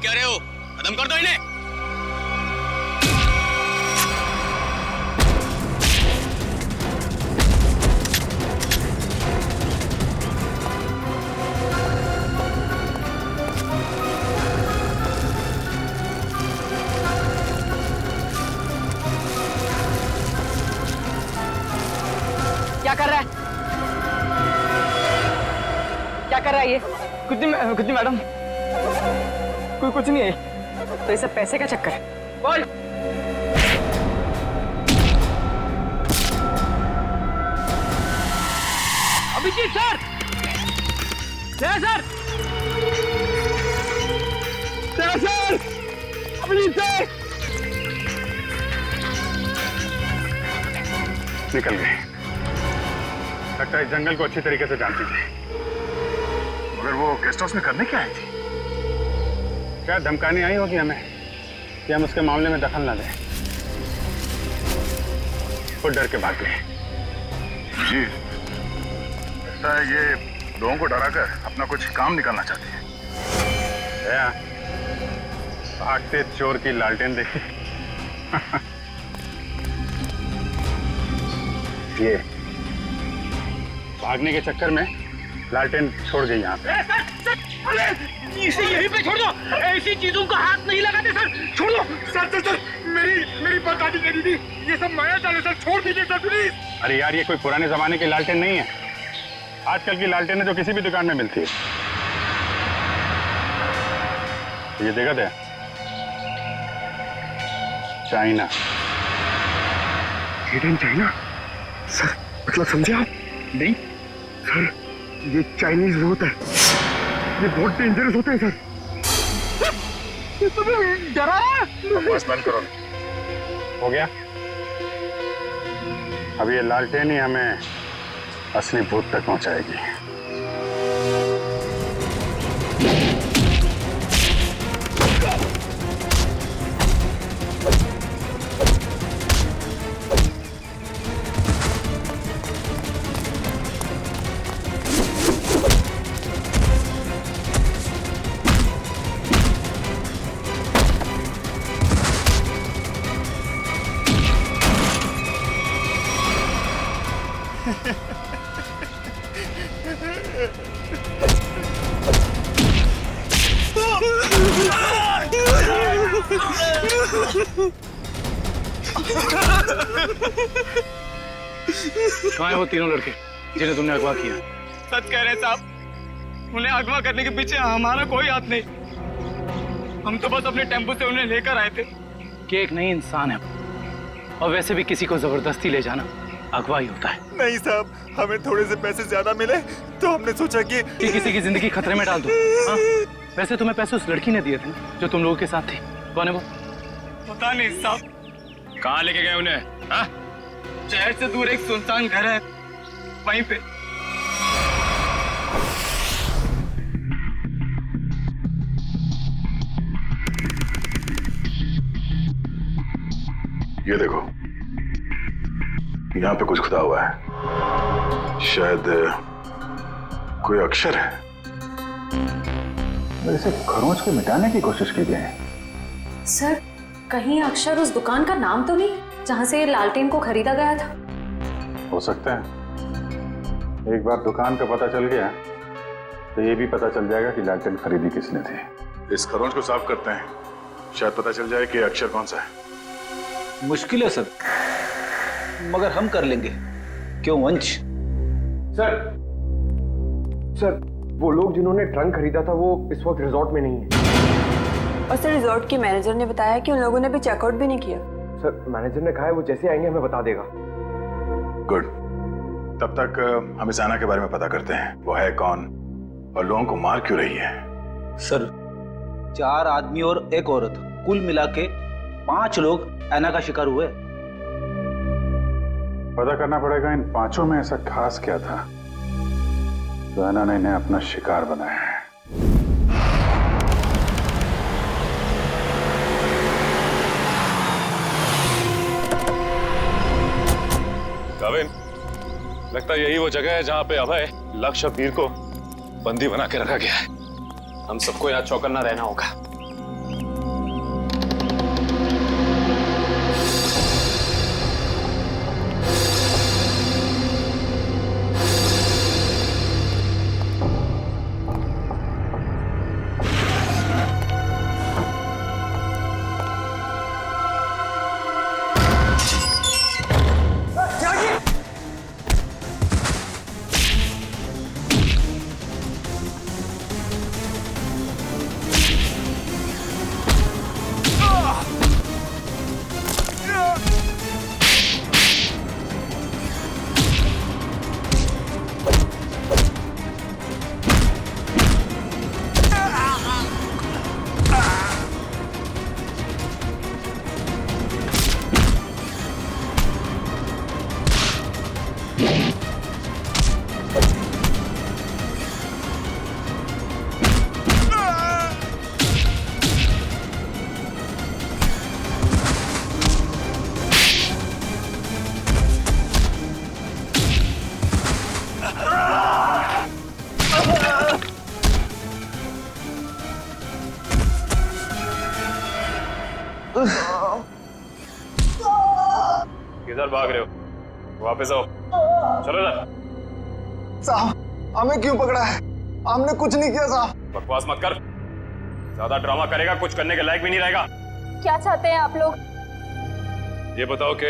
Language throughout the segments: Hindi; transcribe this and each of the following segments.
क्या रहे हो? खत्म कर दो इन्हें। क्या कर रहा है? क्या कर रहा है ये? कुछ नहीं मैडम, कोई कुछ नहीं है। तो ये सब पैसे का चक्कर है। बोल। Abhijeet sir, sir, sir, Abhijeet sir. निकल गए। लगता है इस जंगल को अच्छी तरीके से जानती थी। मगर वो गेस्ट हाउस में करने क्या आई थी? शायद धमकाने आई होगी हमें कि हम उसके मामले में दखल ना दें। वो डर के भाग गए। जी, लगता है ये लोगों को डराकर अपना कुछ काम निकालना चाहती है। भागते चोर की लालटेन देखी। ये भागने के चक्कर में लालटेन छोड़ गई यहाँ पे। सर, इसे यहीं पे छोड़ दो। ऐसी चीजों को हाथ नहीं लगाते सर, छोड़ दो। सर, मेरी बात आदि करी थी। ये सब माया चाल है सर, छोड़ दीजिए सर प्लीज। अरे यार, ये कोई पुराने जमाने की लालटेन नहीं है। आजकल की लालटेन जो किसी भी दुकान में मिलती है। ये देखा था, चाइना। हिडन चाइना सर, मतलब समझे आप? नहीं सर, ये चाइनीज होता है, ये बहुत डेंजरस होते हैं सर। तुम्हें डरा है? बस बंद करो। हो गया? अब ये लालटेन ही हमें असली भूत तक पहुंचाएगी। कहाँ हैं वो तीनों लड़के जिन्हें तुमने अगवा किया? सच कह रहे हैं साहब, उन्हें अगवा करने के पीछे हमारा कोई हाथ नहीं। हम तो बस अपने टेम्पो से उन्हें लेकर आए थे। कि एक नई इंसान है, और वैसे भी किसी को जबरदस्ती ले जाना अगवा ही होता है। नहीं साहब, हमें थोड़े से पैसे ज्यादा मिले तो हमने सोचा कि किसी की जिंदगी खतरे में डाल दो। हाँ? वैसे तुम्हें पैसे उस लड़की ने दिए थे जो तुम लोगों के साथ थी। कौन है वो? पता नहीं साहब। कहाँ लेके गए उन्हें? हाँ? शहर से दूर एक सुनसान घर है, वहीं पे। ये देखो, यहाँ पे कुछ खुदा हुआ है। शायद कोई अक्षर है। इसे खरोंच के मिटाने की कोशिश की गई है। सर, कहीं अक्षर उस दुकान का नाम तो नहीं जहां से लालटेन को खरीदा गया था? हो सकता है। एक बार दुकान का पता चल गया तो ये भी पता चल जाएगा कि लालटेन खरीदी किसने थी। इस खरोंच को साफ करते हैं, शायद पता चल जाए कि अक्षर कौन सा है। मुश्किल है सर, मगर हम कर लेंगे। क्यों वंश? सर, वो लोग जिन्होंने ट्रंक खरीदा था वो इस वक्त रिजॉर्ट में नहीं है। और सर, रिजॉर्ट के मैनेजर ने बताया कि उन लोगों ने भी चेकआउट भी नहीं किया। सर, मैनेजर ने कहा है वो जैसे आएंगे हमें बता देगा। गुड, तब तक हम इस आना के बारे में पता करते हैं। वो है कौन और लोगों को मार क्यों रही है? सर, 4 आदमी और एक औरत, कुल मिला के 5 लोग ऐना का शिकार हुए। पता करना पड़ेगा इन 5 में ऐसा खास क्या था तो ऐना ने इन्हें अपना शिकार बनाया है। गाविन, लगता है यही वो जगह है जहां पे अभय लक्ष्य वीर को बंदी बना के रखा गया है। हम सबको यहाँ चौकन्ना रहना होगा। भाग रहे हो? वापस आओ, चलो ना। साहब हमें क्यों पकड़ा है? हमने कुछ नहीं किया साहब। बकवास मत कर, ज्यादा ड्रामा करेगा कुछ करने के लायक भी नहीं रहेगा। क्या चाहते हैं आप लोग? ये बताओ कि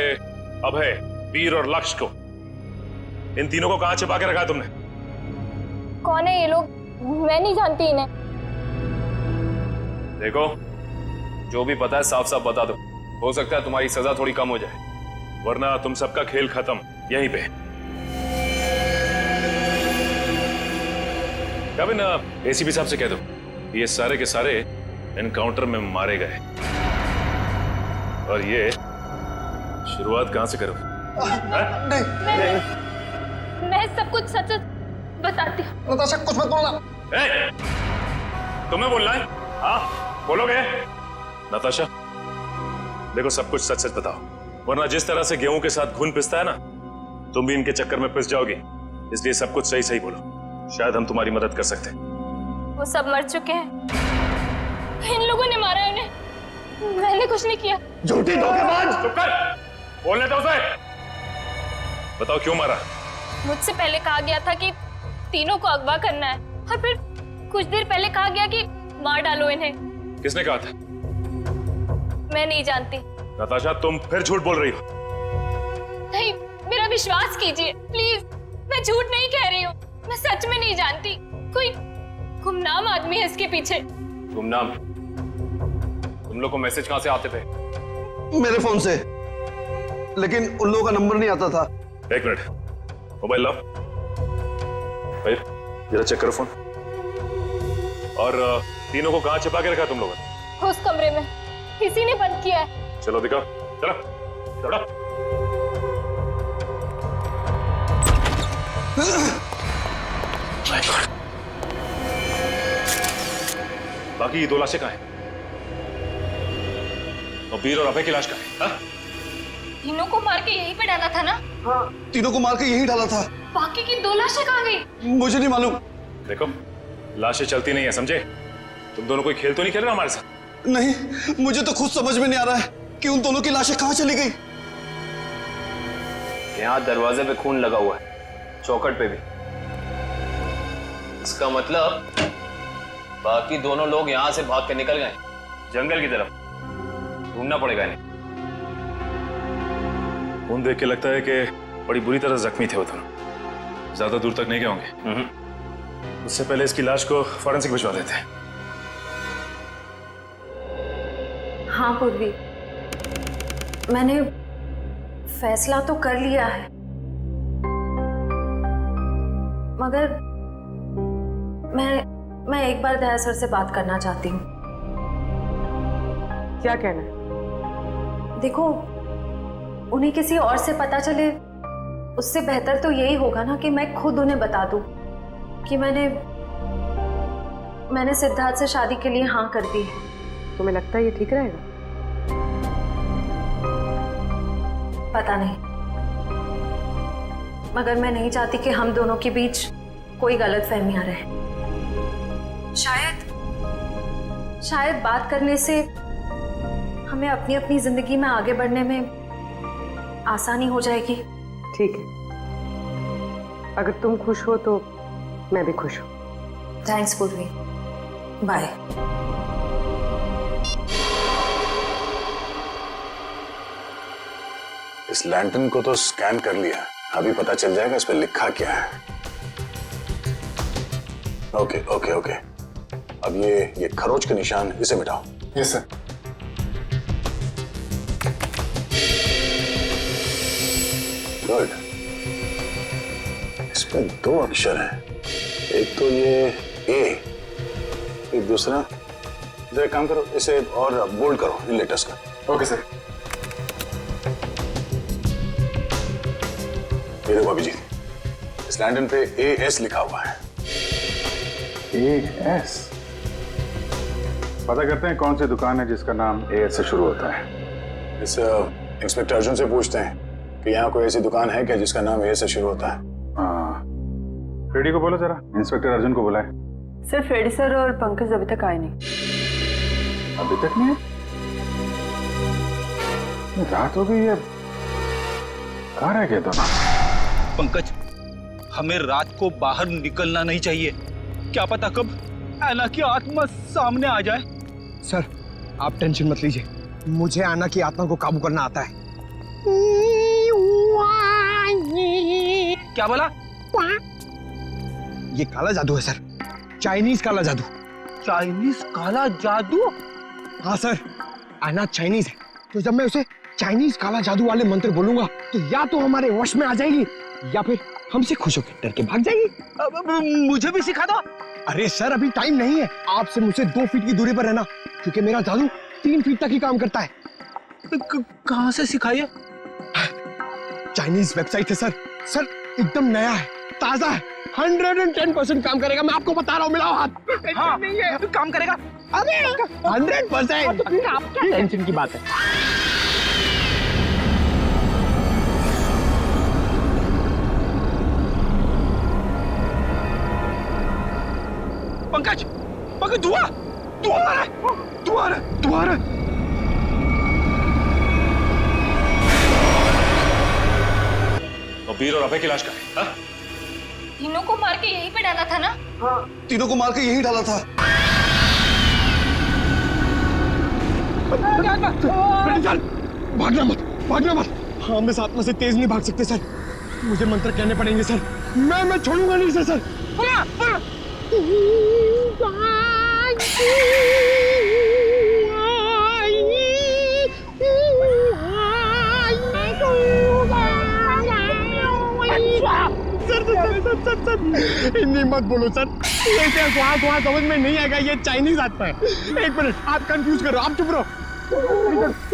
अभय, वीर और लक्ष्य को, इन तीनों को कहां छिपा के रखा है तुमने? कौन है ये लोग? मैं नहीं जानती इन्हें। देखो, जो भी पता है साफ साफ बता दो, हो सकता है तुम्हारी सजा थोड़ी कम हो जाए, वरना तुम सबका खेल खत्म यहीं पे। कभी ना एसीपी साहब से कह दो ये सारे के सारे एनकाउंटर में मारे गए, और ये शुरुआत कहां से करो? मैं सब कुछ सच बताती हूँ। नताशा कुछ मत बोलना। तुम्हें बोलना है? हाँ बोलोगे? नताशा देखो, सब कुछ सच सच बताओ, वरना जिस तरह से गेहूं के साथ घुन पिसता है ना, तुम भी इनके चक्कर में पिस जाओगी। इसलिए सब कुछ सही सही बोलो, शायद हम तुम्हारी मदद कर सकते हैं। वो सब मर चुके हैं, इन लोगों ने मारा है उन्हें, मैंने कुछ नहीं किया। झूठी धोखेबाज! चुप कर, बोलने दो उसे। बताओ क्यों मारा? मुझसे पहले कहा गया था कि तीनों को अगवा करना है, और फिर कुछ देर पहले कहा गया कि मार डालो इन्हें। किसने कहा था? मैं नहीं जानती। नताशा तुम फिर झूठ बोल रही हो। नहीं, मेरा विश्वास कीजिए प्लीज, मैं झूठ नहीं कह रही हूँ, मैं सच में नहीं जानती। कोई गुमनाम आदमी है इसके पीछे। गुमनाम? तुम लोग को मैसेज कहां से आते थे? मेरे फोन से, लेकिन उन लोगों का नंबर नहीं आता था। एक मिनट, मोबाइल लाओ भाई, जरा चेक करो फोन। और तीनों को कहां छिपा के रखा तुम लोगों ने? उस कमरे में किसी ने बंद किया है। चलो दिखाओ, चलो चलो। बाकी ये 2 लाशें कहां हैं? और वीर और अभय की लाश कहां है? तीनों को मार के यहीं पे डाला था ना? हाँ, तीनों को मार के यहीं डाला था। बाकी की 2 लाशें कहाँ गई? मुझे नहीं मालूम। देखो, लाशें चलती नहीं है, समझे? तुम दोनों कोई खेल तो नहीं खेल रहे हमारे साथ? नहीं, मुझे तो खुद समझ में नहीं आ रहा है कि उन दोनों की लाशें कहां चली गई। यहाँ दरवाजे पे खून लगा हुआ है, चौखट पे भी। इसका मतलब बाकी दोनों लोग यहाँ से भाग के निकल गए जंगल की तरफ। ढूंढना पड़ेगा इन्हें। खून देख के लगता है कि बड़ी बुरी तरह जख्मी थे वो दोनों, ज्यादा दूर तक नहीं गए होंगे। उससे पहले इसकी लाश को फॉरेंसिक भिजवा देते हैं। हाँ पूर्वी, मैंने फैसला तो कर लिया है, मगर मैं एक बार दया सर से बात करना चाहती हूँ। क्या कहना है? देखो, उन्हें किसी और से पता चले उससे बेहतर तो यही होगा ना कि मैं खुद उन्हें बता दूं कि मैंने सिद्धार्थ से शादी के लिए हाँ कर दी है। तुम्हें लगता है ये ठीक रहेगा? पता नहीं, मगर मैं नहीं चाहती कि हम दोनों के बीच कोई गलतफहमियां रहे। शायद बात करने से हमें अपनी अपनी जिंदगी में आगे बढ़ने में आसानी हो जाएगी। ठीक है, अगर तुम खुश हो तो मैं भी खुश हूँ। थैंक्स पूर्वी, बाय। इस लैंटर्न को तो स्कैन कर लिया, अभी पता चल जाएगा इस पे लिखा क्या है। ओके ओके ओके, अब ये खरोच के निशान, इसे मिटाओ। Yes sir. गुड, इसमें 2 अक्षर हैं, एक तो ये ए, एक दूसरा। जरा काम करो, इसे और बोल्ड करो इन लेटर्स का। Okay sir. ये देखो अभिजीत, इस लैंटर्न पे AS लिखा हुआ है। AS? पता करते हैं कौन सी दुकान है जिसका नाम AS से शुरू होता है। इस इंस्पेक्टर अर्जुन से पूछते हैं कि यहाँ कोई ऐसी दुकान है क्या जिसका नाम AS से शुरू होता है। हाँ, फ्रेडी को बोलो जरा, इंस्पेक्टर अर्जुन को बुलाए। सर, फ्रेडी सर और पंकज अभी तक आए नहीं। अभी तक नहीं? रात हो गई है, कहाँ रह गए दोनों? पंकज, हमें रात को बाहर निकलना नहीं चाहिए। क्या पता कब ऐना की आत्मा सामने आ जाए। सर आप टेंशन मत लीजिए, मुझे आना की आत्मा को काबू करना आता है। क्या बोला? ये काला जादू है सर, चाइनीज काला जादू। चाइनीज काला जादू? हाँ सर, आना चाइनीज है, तो जब मैं उसे चाइनीज काला जादू वाले मंत्र बोलूंगा तो या तो हमारे वश में आ जाएगी या फिर हमसे खुश होकर डर के भाग जाएगी। मुझे भी सिखा दो। अरे सर अभी टाइम नहीं है, आपसे मुझसे 2 फीट की दूरी पर रहना, क्योंकि मेरा जादू 3 फीट तक ही काम करता है। कहाँ से सिखाइए? चाइनीज वेबसाइट है सर। सर एकदम नया है, ताजा है, 110% काम करेगा, मैं आपको बता रहा हूँ। मिलाओ हाथ। हाँ, नहीं है काम करेगा। अरे 100%। क्या टेंशन की बात है। पंकज, पंकज धुआं आ रहा है, धुआं आ रहा है। और वीर और अभय की लाश कहाँ है? तीनों को मार के यहीं पे डाला था ना? हाँ, तीनों को मार के यही डाला था। भागना मत, भागना मत। हाँ, हम इस आत्मा से तेज नहीं भाग सकते सर, मुझे मंत्र कहने पड़ेंगे सर। मैं छोड़ूंगा नहीं सर। सर हिंदी मत बोलो सर, ये क्या वहाँ समझ में नहीं आएगा, ये चाइनीज आत्मा है। 1 मिनट, आप कंफ्यूज करो, आप चुप रहो।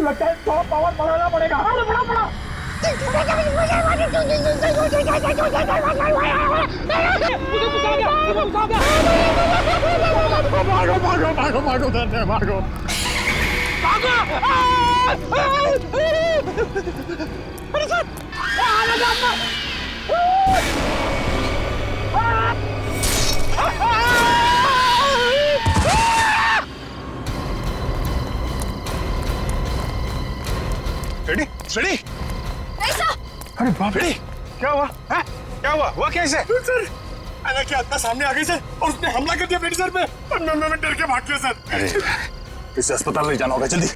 लगता है थोड़ा पावर बढ़ाना पड़ेगा। भागो सर, भागो। अरे सर, रेडी? अरे बाप रे, क्या हुआ? है? क्या हुआ कैसे? सर ऐना की आत्मा सामने आ गई सर, और उसने हमला कर दिया बेटी सर पे, और मैं डर के भाग गया सर। अरे इसे अस्पताल ले जाना होगा, जल्दी।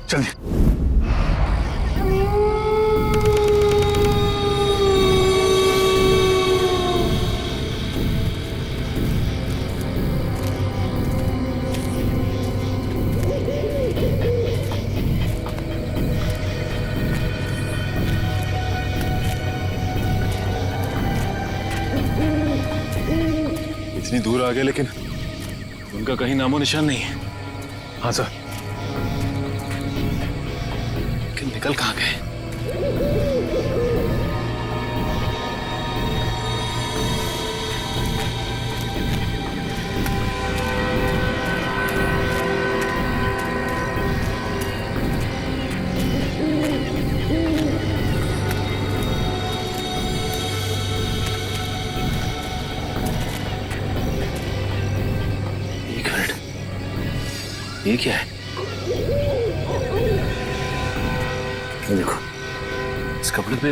इतनी दूर आ गए लेकिन उनका कहीं नामो निशान नहीं है। हाँ सर, लेकिन निकल कहाँ गए? ये क्या है? ये देखो, इस कपड़े पे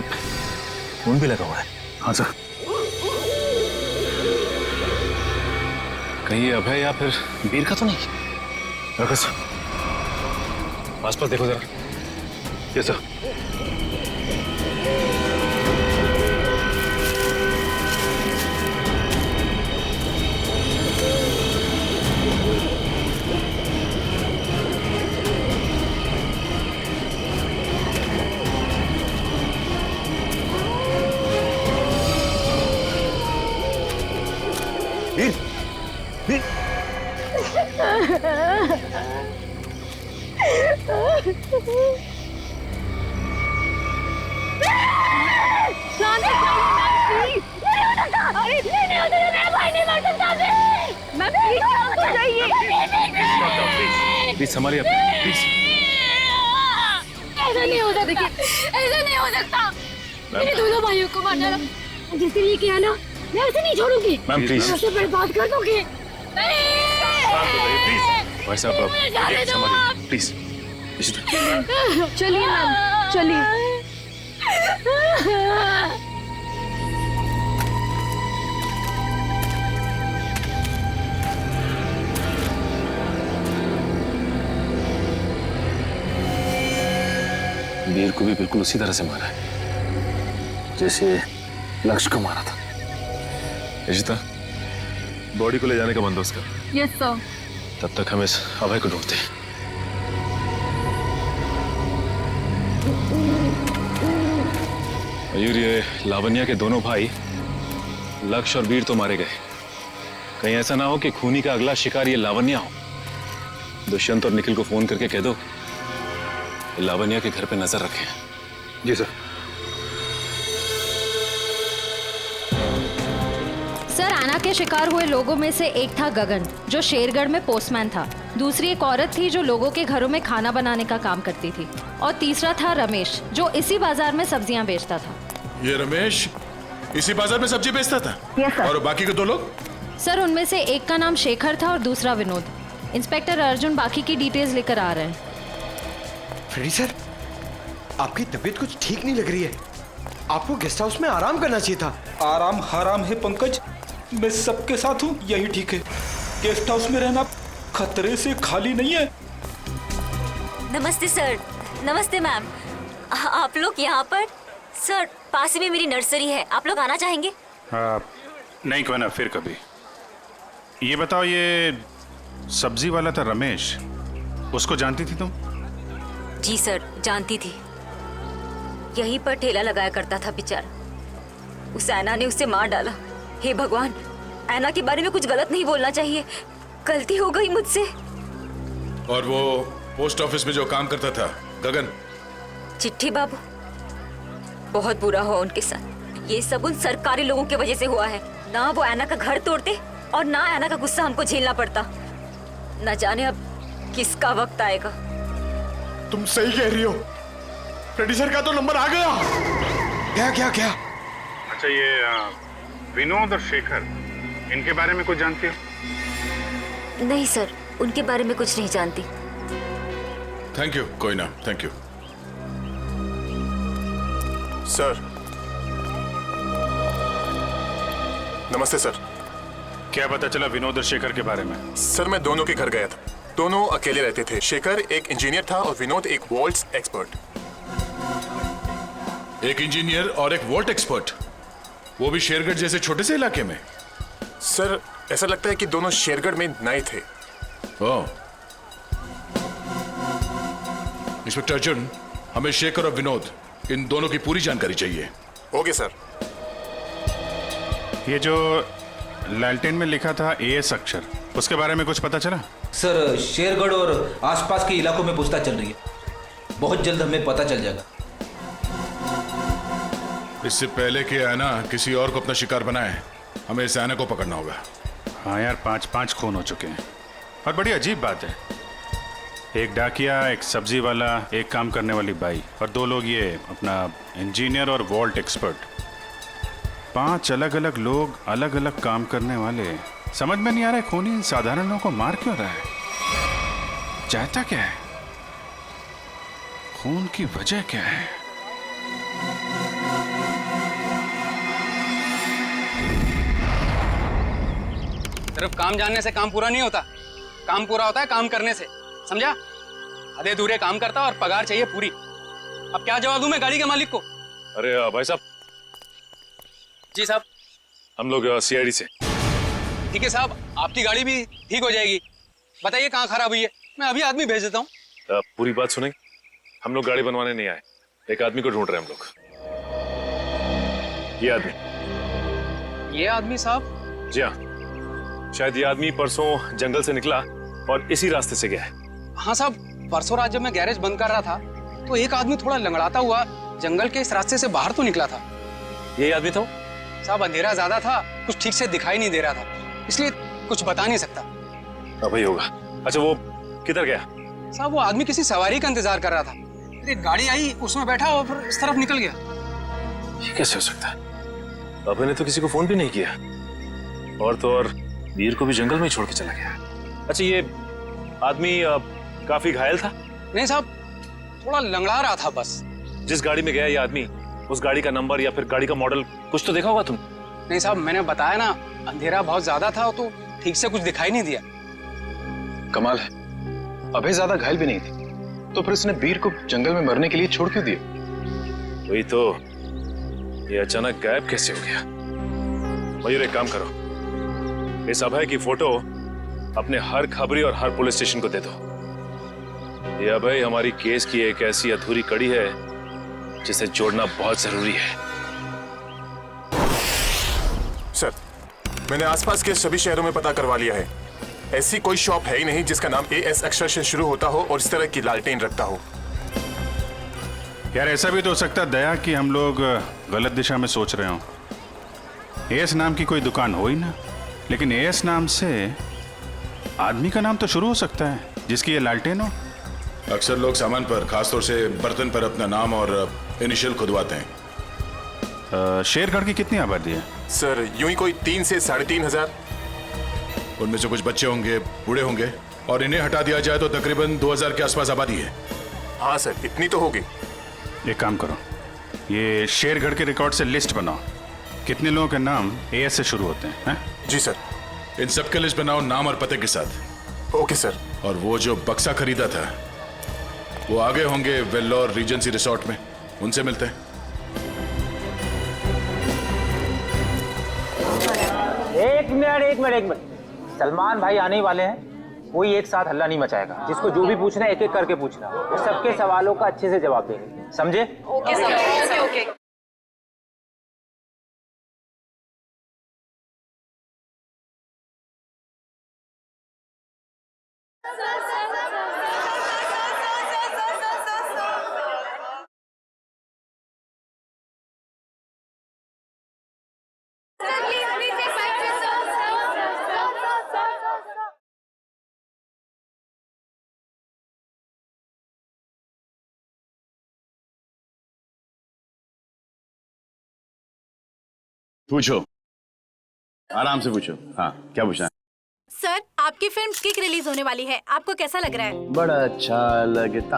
खून भी लगा हुआ है। हाँ सर। कहीं ये अभय या फिर वीर का तो नहीं? रखो सर, आसपास देखो जरा। ये सर। Please संभालिए, please. ऐसा नहीं हो सकता, ऐसा नहीं हो सकता। मेरे दोनों भाइयों को मार डाला, जिसने ये किया ना, मैं उसे नहीं छोड़ूंगी। मैम प्लीज, मैं उसे बर्बाद कर दूंगी। भाई साहब संभालिए प्लीज। चलिए मैम, चलिए। वीर को भी बिल्कुल उसी तरह से मारा है जैसे लक्ष्य को मारा था। इशिता, बॉडी को ले जाने का बंदोबस्त कर। Yes sir. तब तक हम इस अभय को ढूंढते हैं। मयूर, ये लावण्या के दोनों भाई लक्ष्य और वीर तो मारे गए। कहीं ऐसा ना हो कि खूनी का अगला शिकार ये लावण्या हो। दुष्यंत और निखिल को फोन करके कह दो लावण्या के घर पे नजर रखें। जी सर। सर, आना के शिकार हुए लोगों में से एक था गगन, जो शेरगढ़ में पोस्टमैन था। दूसरी एक औरत थी जो लोगों के घरों में खाना बनाने का काम करती थी। और तीसरा था रमेश, जो इसी बाजार में सब्जियां बेचता था। ये रमेश इसी बाजार में सब्जी बेचता था? Yes sir. और बाकी के दो लोग? सर, उनमें से एक का नाम शेखर था और दूसरा विनोद। इंस्पेक्टर अर्जुन बाकी की डिटेल्स लेकर आ रहे हैं। फ्रेडी सर, आपकी तबीयत कुछ ठीक नहीं लग रही है। आपको गेस्ट हाउस में आराम करना चाहिए था। आराम हराम है पंकज, मैं सबके साथ हूँ, यही ठीक है। गेस्ट हाउस में रहना खतरे से खाली नहीं है। नमस्ते सर। नमस्ते मैम। आप लोग यहाँ पर? सर, पास में मेरी नर्सरी है, आप लोग आना चाहेंगे? नहीं, कोई ना, फिर कभी। ये बताओ, ये सब्जी वाला था रमेश, उसको जानती थी तुम? जी सर, जानती थी। यहीं पर ठेला लगाया करता था बेचारा। उस ऐना ने उसे मार डाला। हे भगवान, ऐना के बारे में कुछ गलत नहीं बोलना चाहिए, गलती हो गई मुझसे। और वो पोस्ट ऑफिस में जो काम करता था गगन? चिट्ठी बाबू, बहुत बुरा हुआ उनके साथ। ये सब उन सरकारी लोगों की वजह से हुआ है। ना वो ऐना का घर तोड़ते और ना ऐना का गुस्सा हमको झेलना पड़ता। न जाने अब किसका वक्त आएगा। तुम सही कह रही हो, फ्रेडी सर का तो नंबर आ गया। क्या क्या क्या? अच्छा, ये विनोद और शेखर, इनके बारे में कुछ जानती हो? नहीं सर, उनके बारे में कुछ नहीं जानती। Thank you. कोई ना, थैंक यू सर। नमस्ते सर। क्या पता चला विनोद और शेखर के बारे में? सर, मैं दोनों के घर गया था। दोनों अकेले रहते थे। शेखर एक इंजीनियर था और विनोद एक वॉल्ट्स एक्सपर्ट। एक इंजीनियर और एक वॉल्ट एक्सपर्ट, वो भी शेरगढ़ जैसे छोटे से इलाके में? सर, ऐसा लगता है कि दोनों शेरगढ़ में नए थे। ओह। इंस्पेक्टर अर्जुन, हमें शेखर और विनोद, इन दोनों की पूरी जानकारी चाहिए। Okay sir. ये जो लालटेन में लिखा था एएस अक्षर, उसके बारे में कुछ पता चला? सर, शेरगढ़ और आसपास के इलाकों में पूछताछ चल रही है। बहुत जल्द हमें पता चल जाएगा। इससे पहले कि ऐना किसी और को अपना शिकार बनाए, हमें इस ऐना को पकड़ना होगा। हाँ यार, 5 खून हो चुके हैं। और बड़ी अजीब बात है, एक डाकिया, एक सब्जी वाला, एक काम करने वाली बाई, और 2 लोग ये अपना इंजीनियर और वॉल्ट एक्सपर्ट। 5 अलग अलग लोग, अलग अलग काम करने वाले। समझ में नहीं आ रहा है खूनी इन साधारण लोगों को मार क्यों रहा है? चाहता क्या है? खून की वजह क्या है? सिर्फ काम जानने से काम पूरा नहीं होता। काम पूरा होता है काम करने से, समझा? आधे अधूरे काम करता और पगार चाहिए पूरी। अब क्या जवाब दूं मैं गाड़ी के मालिक को? अरे भाई साहब। जी साहब। हम लोग सीआईडी से। ठीक है साहब, आपकी गाड़ी भी ठीक हो जाएगी। बताइए कहाँ खराब हुई है, मैं अभी आदमी भेज देता हूँ। पूरी बात सुनेंगे? हम लोग गाड़ी बनवाने नहीं आए, एक आदमी को ढूंढ रहे हैं हम लोग। ये आदमी। ये आदमी साहब? जी हाँ, शायद ये आदमी परसों जंगल से निकला और इसी रास्ते से गया है। हाँ साहब, परसों रात जब मैं गैरेज बंद कर रहा था तो एक आदमी थोड़ा लंगड़ाता हुआ जंगल के इस रास्ते से बाहर तो निकला था। यही आदमी था? साहब, अंधेरा ज्यादा था, कुछ ठीक से दिखाई नहीं दे रहा था, इसलिए कुछ बता नहीं सकता। वही होगा। अच्छा, वो किधर गया? साहब, वो आदमी किसी सवारी का इंतजार कर रहा था। फिर एक गाड़ी आई, उसमें बैठा और फिर इस तरफ निकल गया। ये कैसे हो सकता है? अबे ने तो किसी को फोन भी नहीं किया, और तो और वीर को भी जंगल में ही छोड़ के चला गया। अच्छा, ये आदमी काफी घायल था? नहीं साहब, थोड़ा लंगड़ा रहा था बस। जिस गाड़ी में गया ये आदमी, उस गाड़ी का नंबर या फिर गाड़ी का मॉडल कुछ तो देखा होगा तुम? नहीं साहब, मैंने बताया ना, अंधेरा बहुत ज्यादा था तो ठीक से कुछ दिखाई नहीं दिया। कमाल है, अभय ज्यादा घायल भी नहीं थी, तो फिर उसने वीर को जंगल में मरने के लिए छोड़ क्यों दिया? वही तो, ये अचानक गायब कैसे हो गया? मयूर एक काम करो, इस अभय की फोटो अपने हर खबरी और हर पुलिस स्टेशन को दे दो। ये अभय हमारी केस की एक ऐसी अधूरी कड़ी है जिसे जोड़ना बहुत जरूरी है। सर, मैंने आसपास के सभी शहरों में पता करवा लिया है। ऐसी कोई शॉप है ही नहीं जिसका नाम AS अक्षर से शुरू होता हो और इस तरह की लालटेन रखता हो। यार ऐसा भी तो हो सकता है दया कि हम लोग गलत दिशा में सोच रहे हो। AS नाम की कोई दुकान हो ही ना, लेकिन AS नाम से आदमी का नाम तो शुरू हो सकता है जिसकी ये लालटेन हो। अक्सर लोग सामान पर, खासतौर से बर्तन पर अपना नाम और इनिशियल खुदवाते हैं। शेरगढ़ की कितनी आबादी है? सर यूं ही कोई 3 से 3.5 हजार। उनमें से कुछ बच्चे होंगे, बूढ़े होंगे, और इन्हें हटा दिया जाए तो तकरीबन 2000 के आसपास आबादी है। हाँ सर, इतनी तो होगी। एक काम करो, ये शेरगढ़ के रिकॉर्ड से लिस्ट बनाओ, कितने लोगों के नाम AS से शुरू होते हैं? जी सर। इन सब के लिस्ट बनाओ नाम और पते के साथ। Okay sir. और वो जो बक्सा खरीदा था वो आगे होंगे वेल्लोर रीजेंसी रिसोर्ट में, उनसे मिलते हैं। एक मिनट, सलमान भाई आने वाले हैं। कोई एक साथ हल्ला नहीं मचाएगा। जिसको जो भी पूछना है एक एक करके पूछना, वो सबके सवालों का अच्छे से जवाब देंगे, समझे? Okay sir, okay. पूछो, आराम से पूछो। हाँ, क्या पूछना है? सर, आपकी फिल्म किक रिलीज होने वाली है, आपको कैसा लग रहा है? बड़ा अच्छा लगता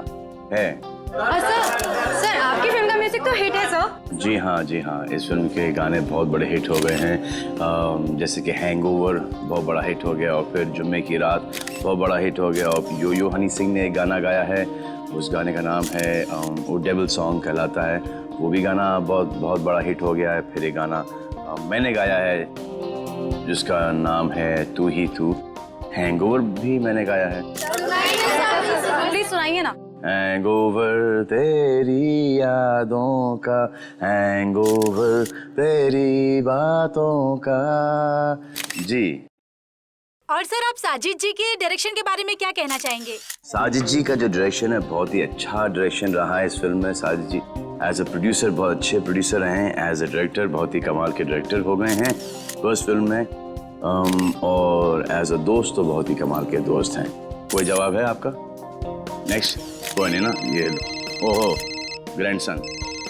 है। सर आपकी फिल्म का म्यूजिक तो हिट है सर। जी हाँ, इस फिल्म के गाने बहुत बड़े हिट हो गए हैं। जैसे कि हैंगओवर बहुत बड़ा हिट हो गया, और फिर जुम्मे की रात बहुत बड़ा हिट हो गया, और यो हनी सिंह ने एक गाना गाया है, उस गाने का नाम है वो डेविल सॉन्ग कहलाता है, वो भी गाना बहुत बड़ा हिट हो गया है। फिर एक गाना मैंने गाया है जिसका नाम है तू ही तू, हैंगओवर भी मैंने गाया है। प्लीज सुनाइए ना। हैंगओवर तेरी यादों का, हैंगओवर तेरी बातों का। जी। और सर आप साजिद जी के डायरेक्शन के बारे में क्या कहना चाहेंगे? साजिद जी का जो डायरेक्शन है बहुत ही अच्छा डायरेक्शन रहा है इस फिल्म में। साजिद जी एज अ प्रोड्यूसर बहुत अच्छे प्रोड्यूसर रहे हैं, एज अ डायरेक्टर बहुत ही कमाल के डायरेक्टर हो गए हैं फर्स्ट फिल्म में, और एज अ दोस्त तो बहुत ही कमाल के दोस्त हैं। कोई जवाब है आपका? नेक्स्ट कोई नहीं ना? ये ओहो, ग्रैंडसन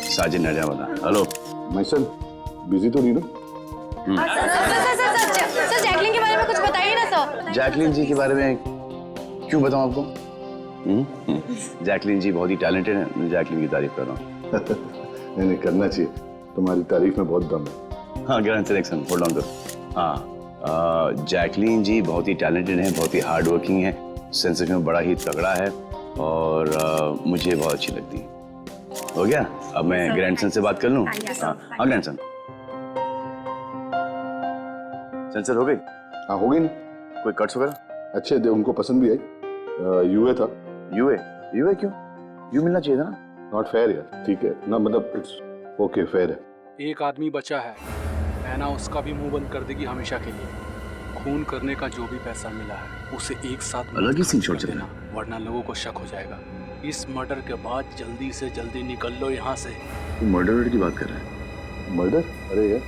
साजिद नजावदा। हेलो माय सन, बिजी तो नहीं ना? सर जैकलिन के बारे में कुछ बताइए ना सर। जैकलिन जी के बारे में क्यों बताऊं आपको? जैकलिन जी बहुत ही टैलेंटेड है, मैं जैकलिन की तारीफ कर रहा हूँ। नहीं करना चाहिए, तुम्हारी तारीफ में बहुत दम है। हाँ, ग्रैंड सिलेक्शन, होल्ड ऑन करो। हाँ, जैकलिन जी बहुत ही टैलेंटेड हैं, बहुत ही हार्ड वर्किंग है, सेंस ऑफ ह्यूमर बड़ा ही तगड़ा है, और मुझे बहुत अच्छी लगती है। हो गया? अब मैं ग्रैंडसन से बात कर लूँ? हाँ ग्रैंडसन, सेंसर हो गई? हाँ हो गई ना। कोई कट्स वगैरह? अच्छे थे, उनको पसंद भी आई। यूए था। यूए क्यों? यू मिलना चाहिए था ना। नॉट फेयर यार। ठीक है ना, मतलब इट्स ओके, फेयर है। एक आदमी बचा है, मैना उसका भी मुंह बंद कर देगी हमेशा के लिए। खून करने का जो भी पैसा मिला है उसे एक साथ अलग ही सीन छोड़ देना, वरना लोगों को शक हो जाएगा। इस मर्डर के बाद जल्दी से जल्दी निकल लो यहाँ से। मर्डर की बात कर रहा है? मर्डर? अरे यार,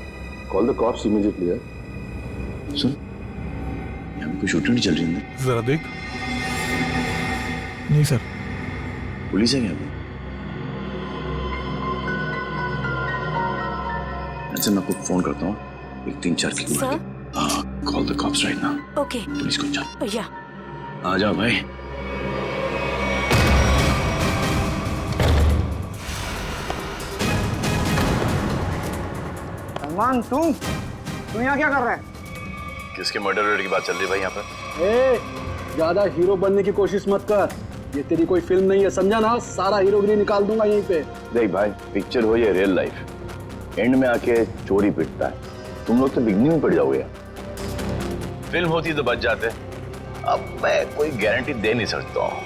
कॉल द कॉप्स इमीडिएटली यार। सुन, यहाँ पे कोई शूटिंग चल रही है। जरा देख। नहीं सर। पुलिस है क्या? अच्छा, मैं आपको फोन करता हूँ, एक 3-4 की call the cops right now. Okay. Police को जाओ। या आ जाओ भाई। सलमान तू यहाँ क्या कर रहा है? किसके मर्डर की बात चल रही है भाई यहाँ पर? ए, ज्यादा हीरो बनने की कोशिश मत कर। ये तेरी कोई फिल्म नहीं है, समझा ना? सारा हीरोगिरी निकाल दूंगा यहीं पे। देख भाई, पिक्चर हो या रियल लाइफ, एंड में आके चोरी पिटता है। तुम लोग तो बिगनिंग में पड़ जाओगे। फिल्म होती तो बच जाते, अब मैं कोई गारंटी दे नहीं सकता हूँ।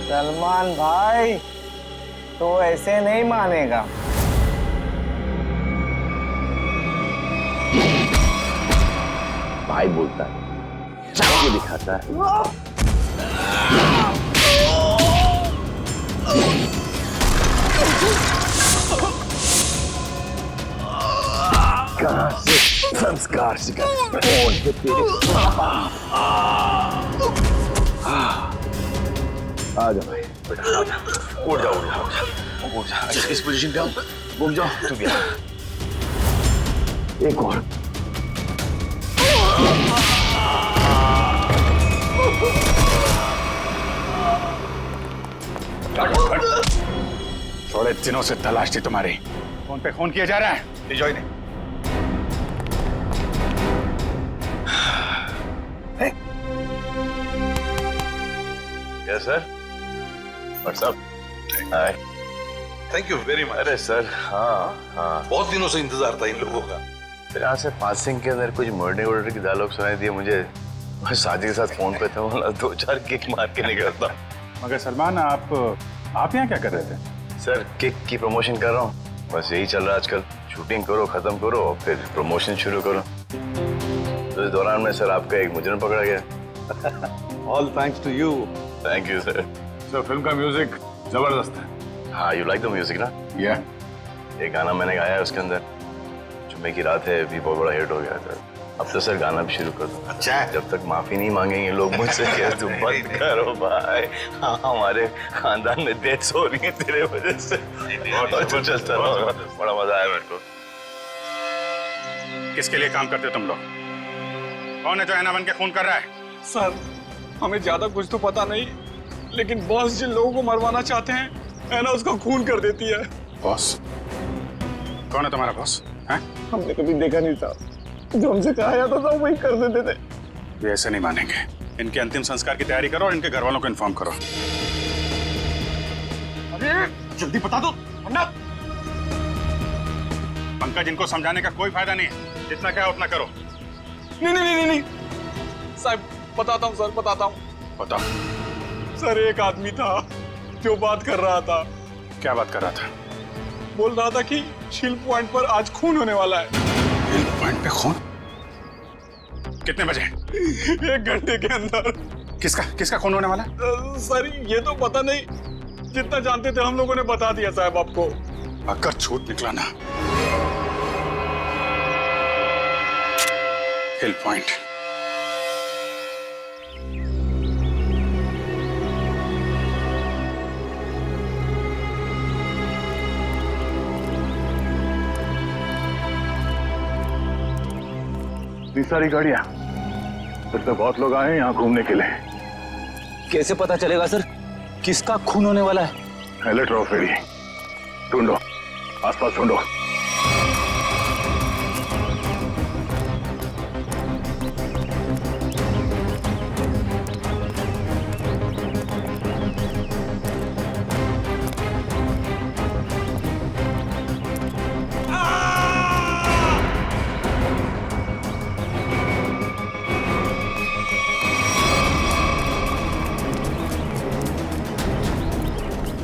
सलमान भाई तो ऐसे नहीं मानेगा। भाई बोलता है, चाकू दिखाता है। कहां से संस्कार सीखा? कौन है तेरे? आ जा भाई, बेटा आ जा। उठ जा, उठ जा, उठ जा। इस पोजीशन पे आओ, घूम जाओ। तू भी आ। एक और। थोड़े दिनों से तलाश थी तुम्हारी। फोन पे फोन किया जा रहा है, ले जाओ इन्हें। Yes sir. What's up? Hi. Thank you very much. अरे सर, हाँ हाँ, बहुत दिनों से इंतजार था इन लोगों का। फिर यहाँ से पासिंग के अंदर कुछ मर्डर वर्डर की डायलॉग सुनाई दिए मुझे। मैं साजी के साथ फोन पे था, बोला 2-4 किक मार के निकलता। मगर सलमान, आप यहाँ क्या कर रहे थे? सर, किक की प्रमोशन कर रहा हूँ, बस यही चल रहा है आजकल। शूटिंग करो, खत्म करो, फिर प्रमोशन शुरू करो। तो इस दौरान में सर आपका एक मुजरिम पकड़ा गया। All thanks to you. Thank you sir. Sir, film का म्यूजिक जबरदस्त है। हाँ, यू लाइक द म्यूजिक ना? या एक गाना मैंने गाया है उसके अंदर, जुम्मे की रात है, भी बहुत बड़ा हिट हो गया था। अब तो सर गाना भी शुरू कर दो। अच्छा, जब तक माफी नहीं मांगेंगे लोग मुझसे कि तुम मत करो भाई। हाँ, हमारे खानदान में डेथ्स हो रही है तेरे वजह से। और तो चलता रहो, बड़ा मजा आया मेरे को। किसके लिए काम करते हो तुम लोग? कौन है जो ऐना बन के खून कर रहा है? सर, हमें ज्यादा कुछ तो पता नहीं, लेकिन बॉस जिन लोगों को मरवाना चाहते हैं, ऐना उसका खून कर देती है। बॉस? कौन है तुम्हारा बॉस? हैं? हमने कभी देखा नहीं था, जो हमसे कहा जाता था वही कर देते थे। ये ऐसे नहीं मानेंगे। इनके अंतिम संस्कार की तैयारी करो और इनके घर वालों को इन्फॉर्म करो। अरे जल्दी बता दो वरना। पंकज, इनको समझाने का कोई फायदा नहीं है, जितना क्या उतना करो। नहीं साहब, बताता हूँ सर, बताता हूँ। बताओ। सर, एक आदमी था जो बात कर रहा था। क्या बात कर रहा था? बोल रहा था कि शिल पॉइंट पर आज खून होने वाला है। शिल पॉइंट पे खून? कितने बजे? 1 घंटे के अंदर। किसका खून होने वाला है? सर, ये तो पता नहीं, जितना जानते थे हम लोगों ने बता दिया साहब आपको। अगर झूठ निकला ना, हिल पॉइंट। इतनी सारी गाड़ियां, फिर तो बहुत लोग आए हैं यहाँ घूमने के लिए। कैसे पता चलेगा सर किसका खून होने वाला है? अलर्ट रहो, फेरी ढूंढो, आसपास ढूंढो।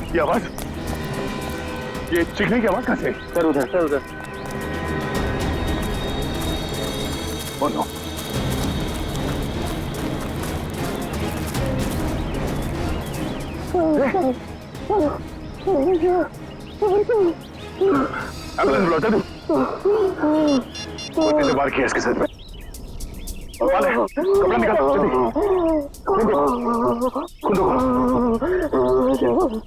ये आवाज, ये चीखने की आवाज कहां से? सर उधर। Oh no. एम्बुलेंस बुलाता तू। कैसे बार किया इसके सर पे? कपड़ा निकाल जल्दी। खुद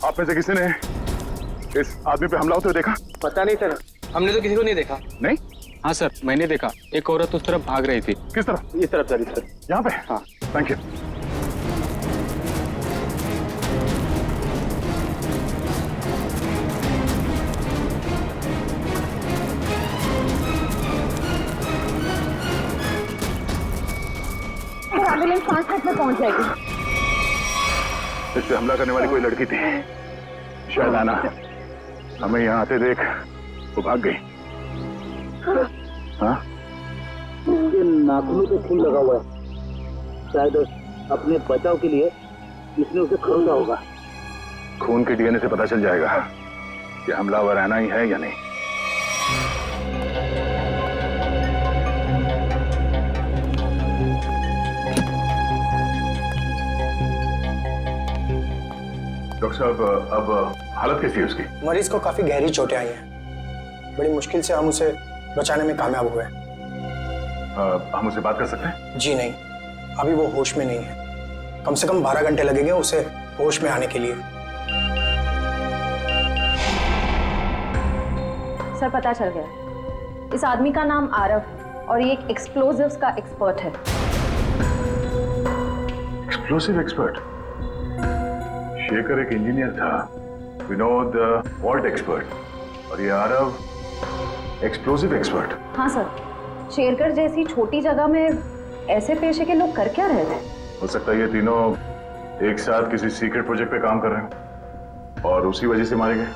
आप में से किसी ने इस आदमी पे हमला होते हुए देखा? पता नहीं सर, हमने तो किसी को नहीं देखा। नहीं? हाँ सर, मैंने देखा, एक औरत उस तरफ भाग रही थी। किस तरफ? इस तरफ सर, इस तरफ। यहाँ पे? हाँ। Thank you. पहुंच जाएगी। इस पे हमला करने वाली कोई लड़की थी, शायद आना। हमें यहाँ आते देख वो भाग गई। हाँ? इसके नाखूनों पे खून लगा हुआ है, शायद अपने बचाव के लिए इसने उसे खरीदा होगा। खून के डीएनए से पता चल जाएगा कि हमलावर आना ही है या नहीं। डॉक्टर साहब, अब हालत कैसी है उसकी? मरीज को काफी गहरी चोटें आई हैं। बड़ी मुश्किल से हम उसे बचाने में कामयाब हुए। हम उससे बात कर सकते हैं? जी नहीं, अभी वो होश में नहीं है। कम से कम 12 घंटे लगेंगे उसे होश में आने के लिए। सर पता चल गया, इस आदमी का नाम आरव है और ये एक एक्सप्लोजिव्स का एक्सपर्ट है। Explosive expert? शेखर एक इंजीनियर था, विनोद वॉल्ट एक्सपर्ट, और ये आरव एक्सप्लोसिव एक्सपर्ट। हाँ सर, शेरगढ़ जैसी छोटी जगह में ऐसे पेशे के लोग कर क्या रहे थे? हो सकता है ये तीनों एक साथ किसी सीक्रेट प्रोजेक्ट पे काम कर रहे हैं और उसी वजह से मारे गए।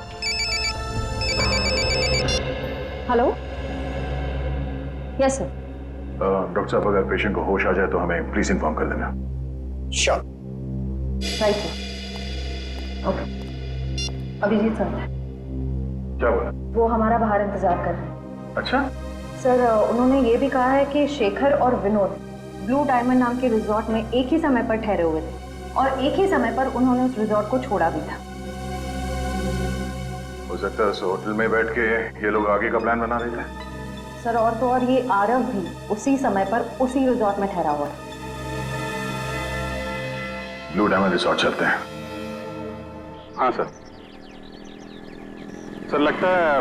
Hello, yes sir. डॉक्टर साहब, अगर पेशेंट को होश आ जाए तो हमें प्लीज इन्फॉर्म कर देना। Sure. Right sir. Okay. Abhijeet sir क्या बोला? वो हमारा बाहर इंतजार कर रहे हैं। अच्छा सर, उन्होंने ये भी कहा है कि शेखर और विनोद ब्लू डायमंड नाम के रिजॉर्ट में एक ही समय पर ठहरे हुए थे और एक ही समय पर उन्होंने उस रिजॉर्ट को छोड़ा भी था। हो सकता है उस होटल में बैठ के ये लोग आगे का प्लान बना रहे थे। सर और तो और ये आरव भी उसी समय पर उसी रिजॉर्ट में ठहरा हुआ था। ब्लू डायमंड रिसोर्ट चलते हैं। हाँ सर। सर लगता है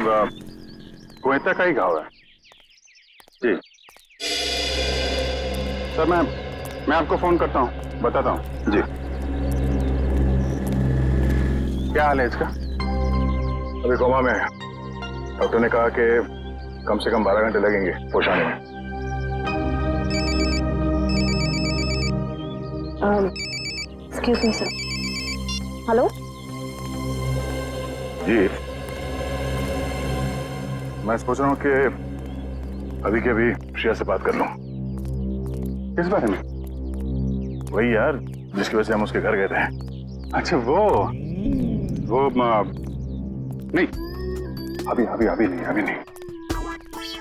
गोयता का ही घाव है। जी सर, मैं आपको फोन करता हूँ, बताता हूँ। जी। क्या हाल है इसका? अभी कोमा में है। डॉक्टर ने कहा कि कम से कम 12 घंटे लगेंगे होश आने में। Excuse me sir. हेलो जी, मैं सोच रहा हूँ कि अभी के अभी श्रेया से बात कर लूं। किस बारे में? वही यार जिसकी वजह से हम उसके घर गए थे। अच्छा वो नहीं, अभी नहीं।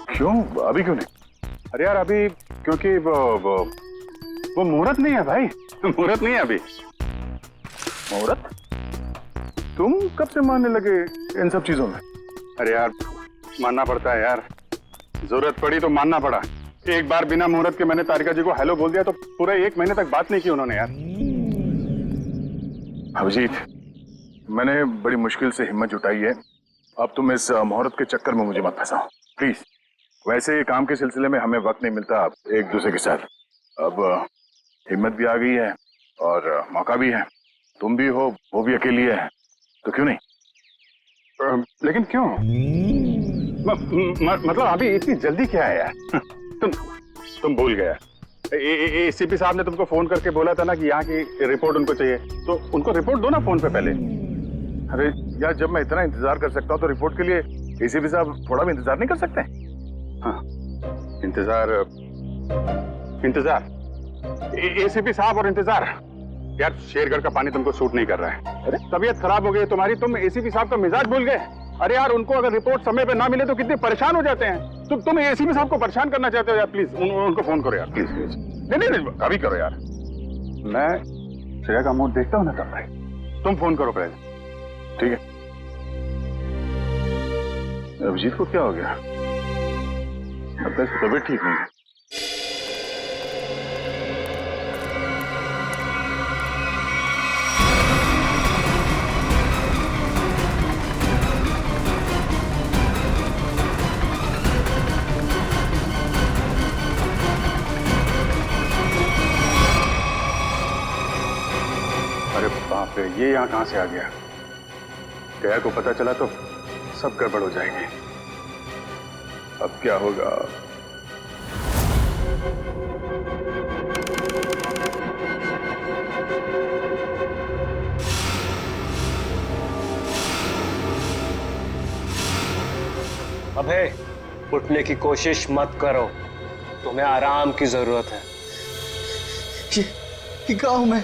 क्यों? अभी क्यों नहीं? अरे यार अभी क्योंकि वो मुहूर्त नहीं है भाई। मुहूर्त नहीं है अभी। मुहूर्त? तुम कब से मानने लगे इन सब चीजों में? अरे यार मानना पड़ता है यार, जरूरत पड़ी तो मानना पड़ा। एक बार बिना मुहूर्त के मैंने तारिका जी को हेलो बोल दिया तो पूरा 1 महीने तक बात नहीं की उन्होंने यार। अभिजीत, मैंने बड़ी मुश्किल से हिम्मत जुटाई है, अब तुम इस मुहूर्त के चक्कर में मुझे मत फंसाओ प्लीज। वैसे काम के सिलसिले में हमें वक्त नहीं मिलता एक दूसरे के साथ। अब हिम्मत भी आ गई है और मौका भी है। तुम भी हो, वो भी अकेली है, तो क्यों नहीं? लेकिन क्यों? मतलब अभी इतनी जल्दी क्या है यार? तुम भूल गया। एसीपी साहब ने तुमको फोन करके बोला था ना कि यहाँ की रिपोर्ट उनको चाहिए, तो उनको रिपोर्ट दो ना फोन पे पहले। अरे यार जब मैं इतना इंतजार कर सकता हूँ तो रिपोर्ट के लिए एसीपी साहब थोड़ा भी इंतजार नहीं कर सकते? हाँ, इंतजार एसीपी साहब और इंतजार। यार शेरगढ़ का पानी तुमको सूट नहीं कर रहा है। अरे तबीयत खराब हो गई तुम्हारी, तुम एसीपी साहब का मिजाज भूल गए। अरे यार उनको अगर रिपोर्ट समय पे ना मिले तो कितने परेशान हो जाते हैं। तुम एसीपी साहब को परेशान करना चाहते हो यार, प्लीज उनको फोन करो यार, प्लीज। नहीं अभी करो यार। मैं श्रेया का मूड देखता हूँ ना तब भाई। तुम फोन करो पहले, ठीक है? अभिजीत को क्या हो गया? अब तक इसकी तबीयत ठीक नहीं है। अरे बाप रे, ये यहाँ कहां से आ गया? गया को पता चला तो सब गड़बड़ हो जाएगी। अब क्या होगा? अबे उठने की कोशिश मत करो, तुम्हें आराम की जरूरत है। ये कहाँ हूं मैं?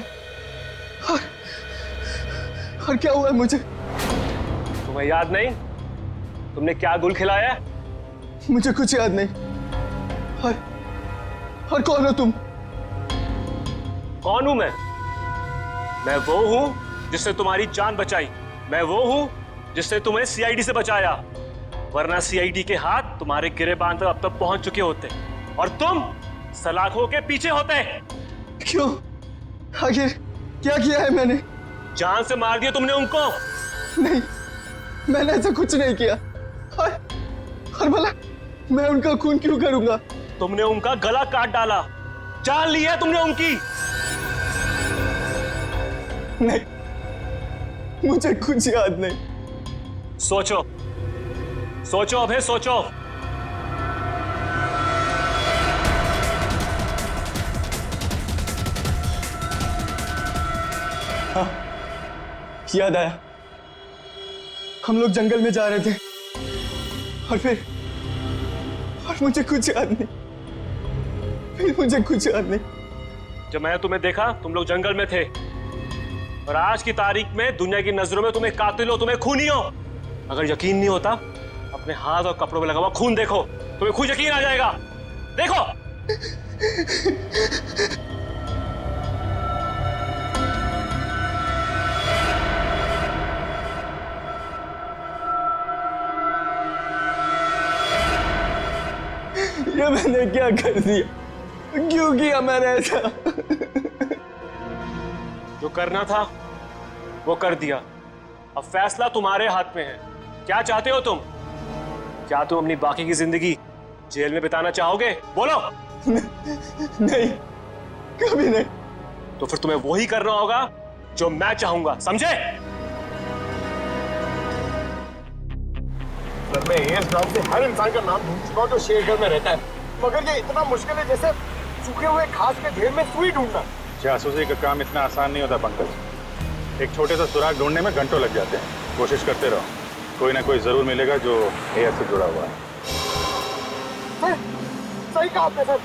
और क्या हुआ है मुझे? तुम्हें याद नहीं तुमने क्या गुल खिलाया? मुझे कुछ याद नहीं। और कौन हो तुम? कौन हूं मैं? मैं वो हूं जिसने तुम्हारी जान बचाई। मैं वो हूं जिसने तुम्हें सीआईडी से बचाया, वरना सीआईडी के हाथ तुम्हारे गिरेबान तक अब तक पहुंच चुके होते और तुम सलाखों के पीछे होते। क्यों? आखिर क्या किया है मैंने? जान से मार दिया तुमने उनको। नहीं, मैंने ऐसा कुछ नहीं किया। और भला मैं उनका खून क्यों करूंगा? तुमने उनका गला काट डाला, जान ली है तुमने उनकी। नहीं, मुझे कुछ याद नहीं। सोचो सोचो अभय, सोचो। हाँ, याद आया। हम लोग जंगल में जा रहे थे और मुझे कुछ याद नहीं। फिर मुझे कुछ याद नहीं। जब मैंने तुम्हें देखा तुम लोग जंगल में थे और आज की तारीख में दुनिया की नजरों में तुम्हें कातिल हो, तुम्हें खूनी हो। अगर यकीन नहीं होता अपने हाथ और कपड़ों में लगा हुआ खून देखो, तुम्हें खुद यकीन आ जाएगा। देखो। ये मैंने क्या कर दिया? क्यों किया मैंने ऐसा? जो करना था वो कर दिया, अब फैसला तुम्हारे हाथ में है। क्या चाहते हो तुम? क्या तुम अपनी बाकी की जिंदगी जेल में बिताना चाहोगे? बोलो। नहीं, कभी नहीं। तो फिर तुम्हें वही करना होगा जो मैं चाहूंगा, समझे? सर, मैं एएस नाम से हर इंसान का नाम ढूंढ चुका हूं जो शेरगढ़ में रहता है, मगर ये इतना मुश्किल है जैसे सूखे हुए घास के ढेर में सुई ढूंढना। जासूसी का काम इतना आसान नहीं होता पंकज। एक छोटे सा सुराग ढूंढने में घंटों लग जाते हैं। कोशिश करते रहो, कोई ना कोई जरूर मिलेगा जो एएस से जुड़ा हुआ है। सर, सही कहा आपने सर।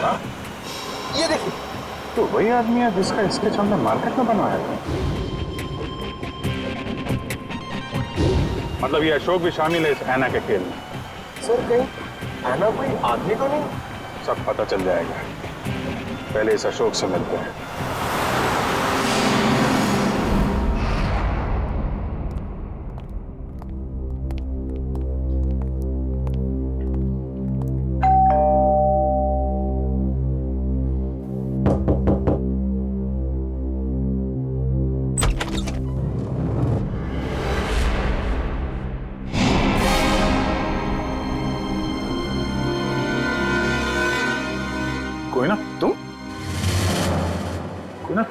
हाँ? ये देखिए, तो वही आदमी है जिसका स्केच हमने मार्केट में बनवाया था। मतलब ये अशोक भी शामिल है इस ऐना के खेल में। सर, कहीं ऐना कोई आदमी तो नहीं? सब पता चल जाएगा, पहले इस अशोक से मिलते हैं।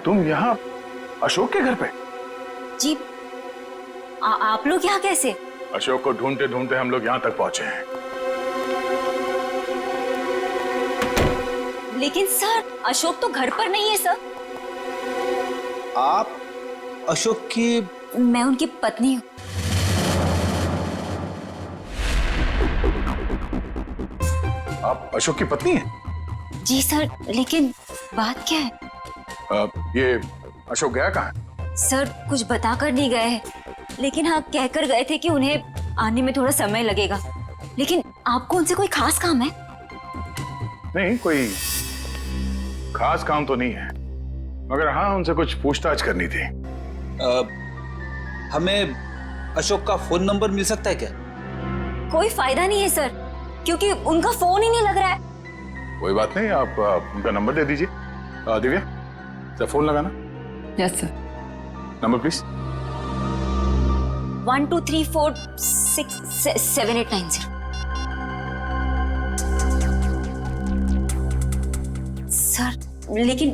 तुम यहाँ अशोक के घर पे? जी, आप लोग यहाँ कैसे? अशोक को ढूंढते ढूंढते हम लोग यहाँ तक पहुंचे हैं। लेकिन सर, अशोक तो घर पर नहीं है सर। आप अशोक की? मैं उनकी पत्नी हूँ। आप अशोक की पत्नी हैं? जी सर, लेकिन बात क्या है? ये अशोक गया कहाँ है? सर, कुछ बताकर नहीं गए हैं, लेकिन हाँ कहकर गए थे कि उन्हें आने में थोड़ा समय लगेगा। लेकिन आपको उनसे कोई खास काम है? नहीं, कोई खास काम तो नहीं है, मगर हाँ उनसे कुछ पूछताछ करनी थी। हमें अशोक का फोन नंबर मिल सकता है क्या? कोई फायदा नहीं है सर, क्योंकि उनका फोन ही नहीं लग रहा है। कोई बात नहीं, आप उनका नंबर दे दीजिए। दिव्या, फोन लगाना। Yes sir. Number please. 1234667890। Sir, लेकिन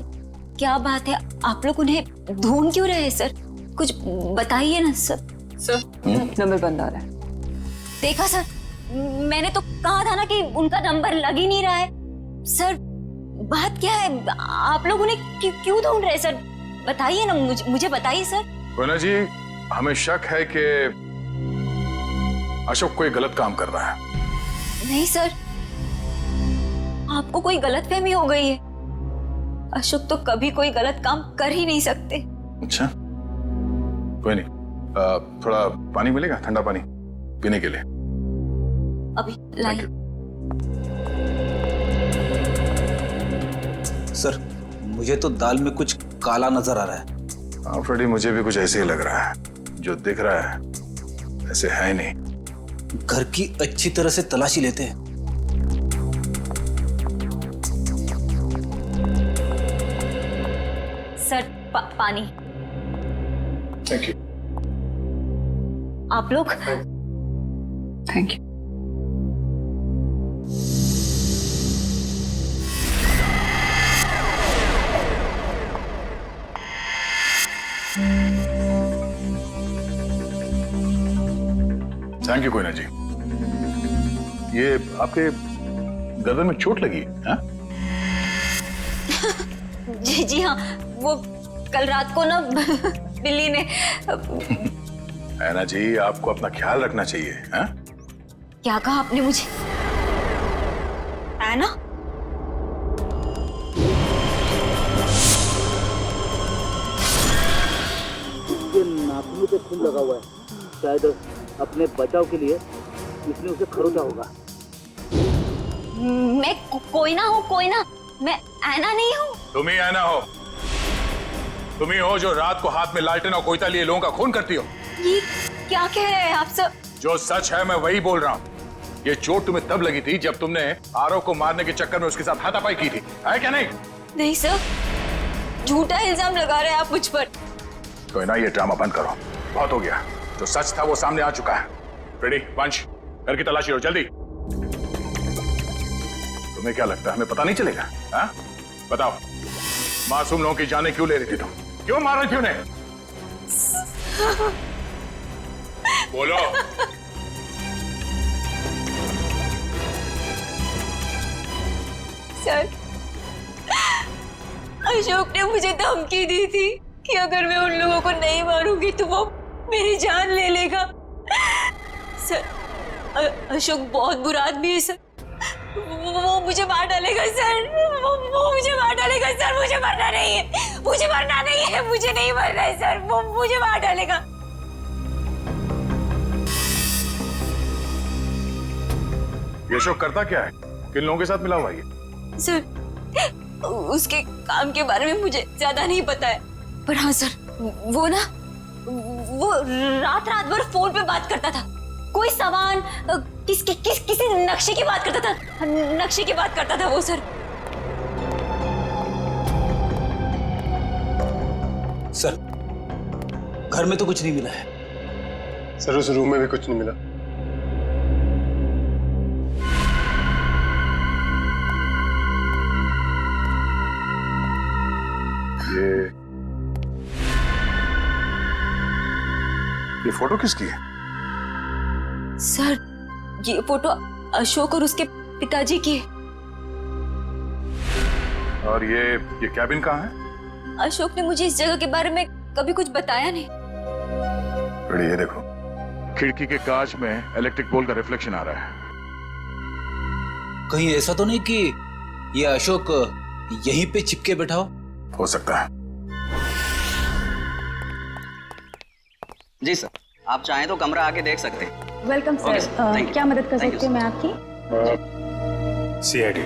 क्या बात है, आप लोग उन्हें ढूंढ क्यों रहे हैं सर? कुछ बताइए ना सर। सर, नंबर बंद आ रहा है। देखा सर, मैंने तो कहा था ना कि उनका नंबर लग ही नहीं रहा है। सर, बात क्या है? आप लोग उन्हें क्यों ढूंढ रहे हैं सर? बताइए ना, मुझे बताइए सर। कोना जी, हमें शक है कि अशोक कोई गलत काम कर रहा है। नहीं सर, आपको कोई गलतफहमी हो गई है। अशोक तो कभी कोई गलत काम कर ही नहीं सकते। अच्छा, कोई नहीं। थोड़ा पानी मिलेगा, ठंडा पानी पीने के लिए? अभी लाइए। सर, मुझे तो दाल में कुछ काला नजर आ रहा है। हाँ फ्रेडी, मुझे भी कुछ ऐसे ही लग रहा है। जो दिख रहा है ऐसे है ही नहीं। घर की अच्छी तरह से तलाशी लेते हैं। सर पानी। Thank you. आप लोग? Thank you. Thank you Koyna ji. ये आपके गर्दन में चोट लगी है? जी हाँ, वो कल रात को ना बिल्ली ने। ऐना जी, आपको अपना ख्याल रखना चाहिए। है? क्या कहा आपने मुझे? ऐना? ये नाखूनों पे खून लगा हुआ है, शायद अपने बचाव के लिए इसने उसे खरोचा होगा। मैं कोई ना हूँ, कोई ना। मैं ऐना नहीं हूँ। तुम ही ऐना हो। तुम ही हो जो रात को हाथ में लालटेन और कोयता लिए लोगों का खून करती हो। ये क्या कह रहे हैं आप सब? जो सच है मैं वही बोल रहा हूँ। ये चोट तुम्हें तब लगी थी जब तुमने आरव को मारने के चक्कर में उसके साथ हाथापाई की थी, है क्या नहीं? नहीं सर, झूठा इल्जाम लगा रहे हैं आप मुझ पर। कोई ना, ये ड्रामा बंद करो, बहुत हो गया। जो सच था वो सामने आ चुका है। फ्रेडी, वंश, घर की तलाशी लो जल्दी। तुम्हें क्या लगता है हमें पता नहीं चलेगा? हा? बताओ, मासूम लोगों की जानें क्यों ले रही थी तुम? क्यों मार रही थी उन्हें? बोलो। सर, अशोक ने मुझे धमकी दी थी कि अगर मैं उन लोगों को नहीं मारूंगी तो वो मेरी जान ले लेगा। सर, अशोक बहुत बुरा आदमी है सर। वो मुझे मार डालेगा सर। वो मुझे मार डालेगा सर। मुझे मरना नहीं है, मुझे मरना नहीं है, मुझे नहीं मरना है सर। वो मुझे मार डालेगा। ये अशोक करता क्या है? किन लोगों के साथ मिला हुआ है? सर, उसके काम के बारे में मुझे ज्यादा नहीं पता है, पर हाँ सर, वो ना, वो रात भर फोन पे बात करता था। कोई सामान, किसी नक्शे की बात करता था। नक्शे की बात करता था वो सर। सर, घर में तो कुछ नहीं मिला है। सर, उस रूम में भी कुछ नहीं मिला। ये फोटो किसकी है? सर, ये फोटो अशोक और उसके पिताजी की है। और ये कैबिन कहाँ है? अशोक ने मुझे इस जगह के बारे में कभी कुछ बताया नहीं। बड़ी, ये देखो, खिड़की के कांच में इलेक्ट्रिक पोल का रिफ्लेक्शन आ रहा है। कहीं ऐसा तो नहीं कि ये अशोक यहीं पे चिपके बैठा हो सकता है। जी सर, आप चाहें तो कमरा आके देख सकते हैं। Welcome sir. क्या मदद कर सकती हूँ मैं आपकी? सीआईडी,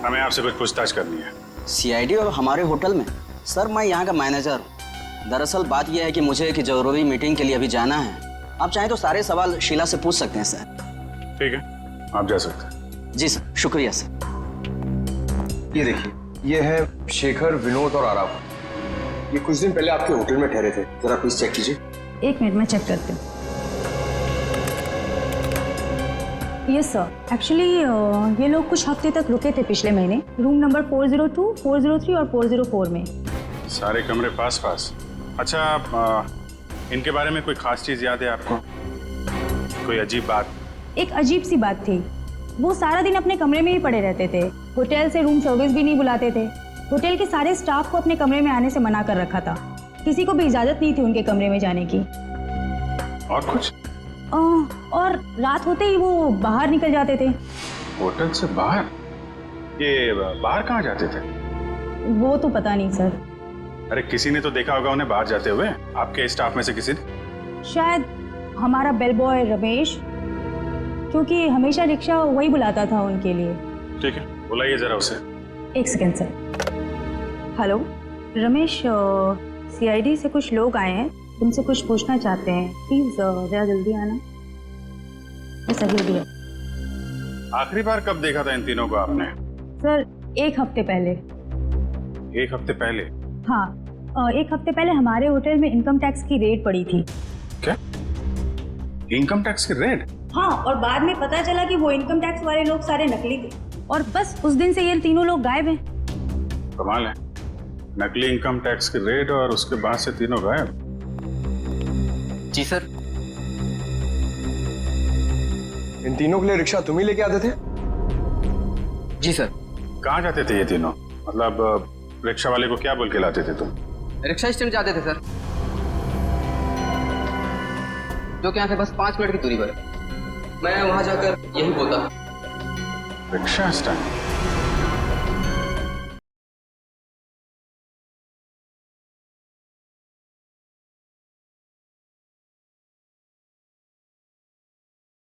हमें आपसे कुछ पूछताछ करनी है। सीआईडी और हमारे होटल में? सर, मैं यहाँ का मैनेजर हूँ। दरअसल बात यह है कि मुझे एक जरूरी मीटिंग के लिए अभी जाना है। आप चाहें तो सारे सवाल शीला से पूछ सकते हैं सर। ठीक है, आप जा सकते हैं। जी सर, शुक्रिया सर। ये देखिए, ये है शेखर, विनोद और आराव। ये कुछ दिन पहले आपके होटल में ठहरे थे। जरा प्लीज चेक कीजिए। एक मिनट में चेक करती हूँ। यस सर, एक्चुअली ये लोग कुछ हफ्ते तक रुके थे पिछले महीने, रूम नंबर 402, 403 और 404 में। सारे कमरे पास पास? अच्छा, इनके बारे में कोई खास चीज याद है आपको? कोई अजीब बात? एक अजीब सी बात थी, वो सारा दिन अपने कमरे में ही पड़े रहते थे। होटल से रूम सर्विस भी नहीं बुलाते थे। होटल के सारे स्टाफ को अपने कमरे में आने से मना कर रखा था। किसी को भी इजाजत नहीं थी उनके कमरे में जाने की। और कुछ? और रात होते ही वो बाहर निकल जाते थे। होटल से बाहर? ये बाहर कहाँ जाते थे? वो तो पता नहीं सर। अरे किसी ने तो देखा होगा उन्हें बाहर जाते हुए, आपके स्टाफ में से किसी ने? शायद हमारा बेल बॉय रमेश, क्योंकि हमेशा रिक्शा वही बुलाता था उनके लिए। ठीक है, बुलाइए जरा उसे। एक second sir. Hello Ramesh, CID से कुछ लोग आए हैं, तुमसे कुछ पूछना चाहते हैं, प्लीज जरा जल्दी आना। सही दिया। आखिरी बार कब देखा था इन तीनों को आपने? सर 1 हफ्ते पहले। 1 हफ्ते पहले? हाँ, 1 हफ्ते पहले हमारे होटल में इनकम टैक्स की रेड पड़ी थी। क्या? इनकम टैक्स की रेड? हाँ, और बाद में पता चला कि वो इनकम टैक्स वाले लोग सारे नकली थे, और बस उस दिन से ये तीनों लोग गायब हैं। कमाल है, नकली इनकम टैक्स की रेड और उसके बाद से तीनों गायब। जी सर। इन तीनों के लिए रिक्शा तुम ही लेके आते थे? जी सर। कहाँ जाते थे ये तीनों? मतलब रिक्शा वाले को क्या बोल के लाते थे तुम? रिक्शा स्टैंड जाते थे सर, जो कि यहाँ से बस 5 मिनट की दूरी पर है। मैं वहाँ जाकर यही बोलता था। Rickshaw stand?